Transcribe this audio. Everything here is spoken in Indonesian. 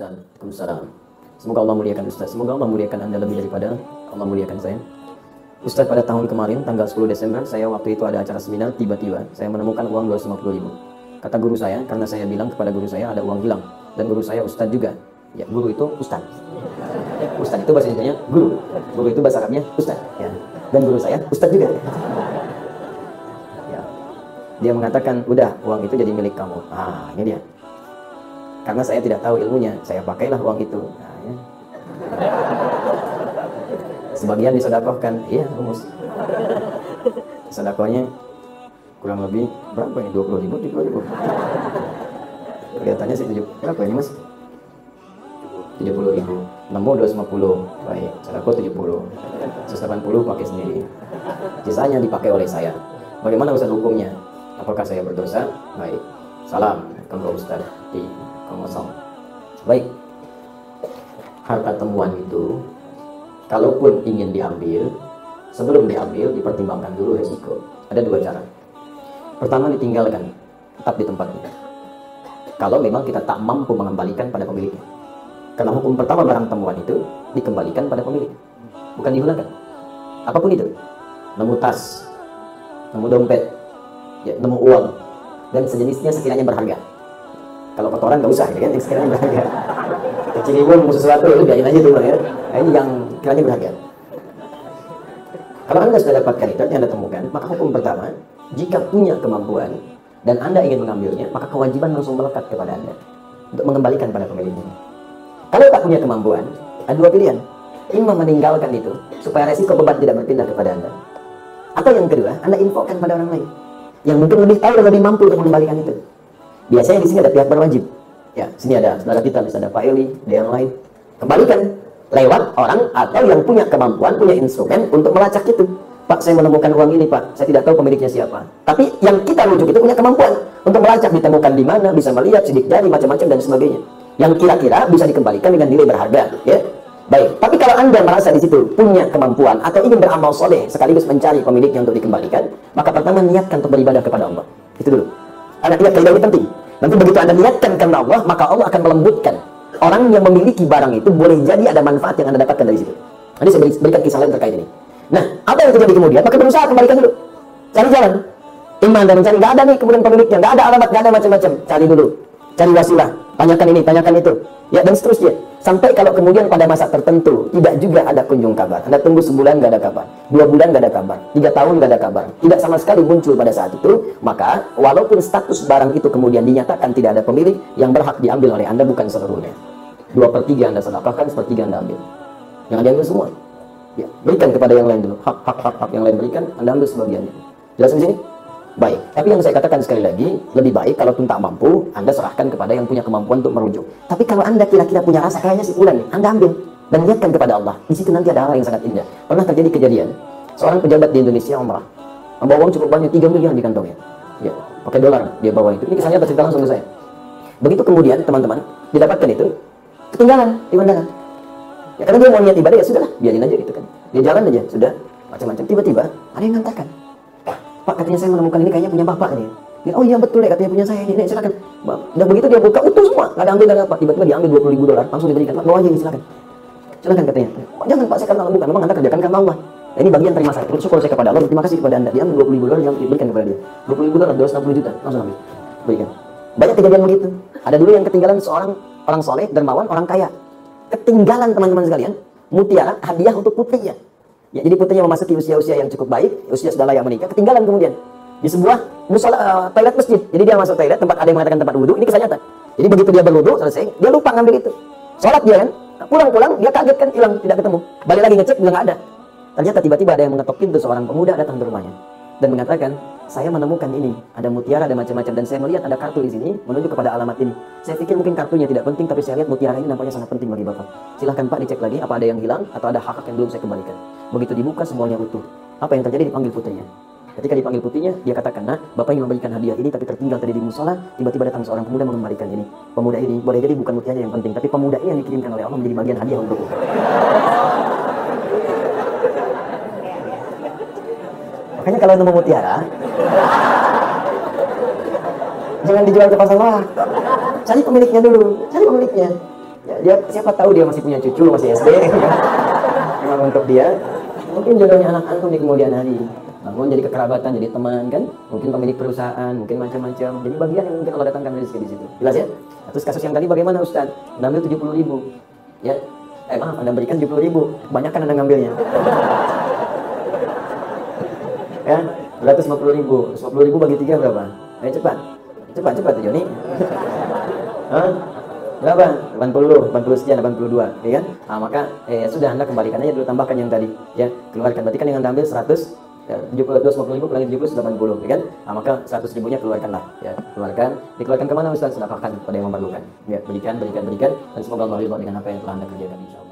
Ustaz. Waalaikumsalam. Semoga Allah muliakan Ustaz. Semoga Allah muliakan Anda lebih daripada Allah muliakan saya. Ustaz, pada tahun kemarin tanggal 10 Desember saya waktu itu ada acara seminar, tiba-tiba saya menemukan uang 250.000. Kata guru saya, karena saya bilang kepada guru saya ada uang hilang, dan guru saya Ustaz juga. Ya, guru itu Ustaz. Ustaz itu bahasa Indonesianya guru. Guru itu bahasa Arabnya Ustaz. Ya. Dan guru saya Ustaz juga. Ya. Dia mengatakan, udah uang itu jadi milik kamu. Ah, ini dia. Karena saya tidak tahu ilmunya, saya pakailah uang itu. Nah, ya. Sebagian disedekahkan, iya rumus. Sedekahnya kurang lebih berapa ini? 20.000, 30.000. Kelihatannya sih berapa ini mas? 70.000. Nemu 250, baik. Sedekah 70, 180 pakai sendiri. Sisanya dipakai oleh saya. Bagaimana Ustaz hukumnya? Apakah saya berdosa? Baik. Salam ke Ustaz di Komosong. Baik. Harta temuan itu, kalaupun ingin diambil, sebelum diambil dipertimbangkan dulu resiko. Ada dua cara. Pertama, ditinggalkan, tetap di tempatnya. Kalau memang kita tak mampu mengembalikan pada pemiliknya. Karena hukum pertama barang temuan itu dikembalikan pada pemilik, bukan digunakan. Apapun itu, nemu tas, nemu dompet, ya, nemu uang, dan sejenisnya sekiranya berharga. Kalau kotoran nggak usah, ya kan? Yang sekiranya berharga. Kecilibun mau sesuatu itu biarin aja dulu ya. Nah, ini yang kiranya berharga. Kalau Anda sudah dapatkan itu, yang Anda temukan, maka hukum pertama, jika punya kemampuan dan Anda ingin mengambilnya, maka kewajiban langsung melekat kepada Anda untuk mengembalikan pada pemiliknya. Kalau tak punya kemampuan, ada dua pilihan. Imam meninggalkan itu supaya resiko beban tidak berpindah kepada Anda. Atau yang kedua, Anda infokan pada orang lain yang mungkin lebih tahu dan lebih mampu untuk mengembalikan itu. Biasanya di sini ada pihak berwajib. Ya, sini ada saudara kita, misalnya Pak Eli, ada yang lain. Kembalikan lewat orang atau yang punya kemampuan, punya instrumen untuk melacak itu. Pak, saya menemukan uang ini, Pak. Saya tidak tahu pemiliknya siapa. Tapi yang kita rujuk itu punya kemampuan untuk melacak, ditemukan di mana, bisa melihat sidik jari, macam-macam dan sebagainya. Yang kira-kira bisa dikembalikan dengan nilai berharga, ya. Baik. Tapi kalau Anda merasa di situ punya kemampuan atau ingin beramal soleh sekaligus mencari pemiliknya untuk dikembalikan, maka pertama niatkan untuk beribadah kepada Allah. Itu dulu. Anda lihat kaidah ini penting. Nanti begitu Anda niatkan karena Allah, maka Allah akan melembutkan. Orang yang memiliki barang itu boleh jadi ada manfaat yang Anda dapatkan dari situ. Nanti saya berikan kisah lain terkait ini. Nah, apa yang terjadi kemudian? Maka berusaha kembalikan dulu. Cari jalan. Iman dan mencari. Nggak ada nih kemudian pemiliknya. Nggak ada alamat, nggak ada macam-macam. Cari dulu. Cari wasilah. Tanyakan ini, tanyakan itu. Ya, dan seterusnya. Sampai kalau kemudian pada masa tertentu tidak juga ada kunjung kabar. Anda tunggu sebulan nggak ada kabar. 2 bulan nggak ada kabar. 3 tahun nggak ada kabar. Tidak sama sekali muncul pada saat itu. Maka walaupun status barang itu kemudian dinyatakan tidak ada pemilik, yang berhak diambil oleh Anda bukan seluruhnya. 2/3 Anda sedekahkan, 1/3 Anda ambil. Jangan diambil semua. Ya, berikan kepada yang lain dulu. Hak yang lain berikan, Anda ambil sebagiannya. Jelas di sini? Baik. Tapi yang saya katakan sekali lagi, lebih baik kalau tak mampu, Anda serahkan kepada yang punya kemampuan untuk merujuk. Tapi kalau Anda kira-kira punya rasa kayaknya si fulan nih, Anda ambil dan niatkan kepada Allah. Di situ nanti ada hal yang sangat indah. Pernah terjadi kejadian, seorang pejabat di Indonesia umrah, membawa uang cukup banyak, 3 miliar di kantongnya. Ya, pakai dolar dia bawa itu. Ini kisahnya tercerita langsung ke saya. Begitu kemudian teman-teman didapatkan itu, ketinggalan di bandara. Ya karena dia mau niat ibadah, ya sudahlah, biarin aja gitu kan. Dia jalan aja, sudah macam-macam. Tiba-tiba ada yang ngantarkan. Pak, katanya saya menemukan ini kayaknya punya bapak nih. Dia, oh iya betul ya, katanya punya saya ini, silakan. Dan begitu dia buka utuh semua, nggak ada ambil dan apa. Tiba-tiba diambil 20.000 dolar, langsung diberikan. Pak, bawa aja ini, silakan. Silakan katanya. Jangan Pak, saya karena bukan, memang Anda kerjakan karena Allah. Nah, ini bagian terima saya. Bersyukur saya kepada Allah, terima kasih kepada Anda. Dia ambil 20.000 dolar, yang diberikan kepada dia. 20.000 dolar, 260 juta, langsung ambil, berikan. Banyak kejadian begitu. Ada dulu yang ketinggalan seorang orang soleh, dermawan, orang kaya. Ketinggalan teman-teman sekalian, mutiara hadiah untuk putrinya. Ya, jadi putrinya memasuki usia-usia yang cukup baik, usia sudah layak menikah, ketinggalan kemudian di sebuah musola, toilet masjid. Jadi dia masuk toilet, tempat ada yang mengatakan tempat wudhu, ini kisah nyata. Jadi begitu dia berwudhu selesai, dia lupa ngambil itu. Sholat dia kan, pulang-pulang dia kaget kan, hilang, tidak ketemu. Balik lagi ngecek, bilang nggak ada. Ternyata tiba-tiba ada yang mengetok pintu, seorang pemuda datang ke rumahnya dan mengatakan, saya menemukan ini, ada mutiara, ada macam-macam, dan saya melihat ada kartu di sini menunjuk kepada alamat ini. Saya pikir mungkin kartunya tidak penting, tapi saya lihat mutiara ini nampaknya sangat penting bagi Bapak. Silahkan Pak dicek lagi, apa ada yang hilang atau ada hak yang belum saya kembalikan. Begitu dibuka semuanya utuh. Apa yang terjadi? Dipanggil putrinya. Ketika dipanggil putrinya, dia katakan, nah, Bapak ingin memberikan hadiah ini, tapi tertinggal tadi di musola, tiba-tiba datang seorang pemuda mengembalikan ini. Pemuda ini, boleh jadi bukan mutiara yang penting, tapi pemuda ini yang dikirimkan oleh Allah menjadi bagian hadiah untukku. Makanya kalau nemu mutiara, jangan dijual ke pasar bawah. Cari pemiliknya dulu, cari pemiliknya. Ya, dia siapa tahu dia masih punya cucu, masih SD. Memang untuk dia, mungkin jodohnya anak antum di kemudian hari. Bangun jadi kekerabatan, jadi teman kan, mungkin pemilik perusahaan, mungkin macam-macam. Jadi bagian yang mungkin Allah datangkan rezeki di situ. Jelas ya? Terus kasus yang tadi bagaimana Ustaz? Ngambil 70.000. Ya. Maaf, Anda berikan 70.000. Kebanyakan Anda ngambilnya. Ya, 250.000. 50.000 bagi 3 berapa? Ayo cepat. Cepat Joni. Hah? Berapa? 80 sekian, 82, ya kan? Nah, maka sudah Anda kembalikan aja dulu, tambahkan yang tadi, ya, keluarkan. Berarti kan dengan ambil 100, ya, 250.000 kurangi 70, 80, ya kan? Nah, maka 100.000-nya keluarkanlah, ya, dikeluarkan kemana Ustaz? Sedekahkan kepada yang memerlukan, ya, berikan, dan semoga Allah ridha dengan apa yang telah Anda kerjakan, insyaallah.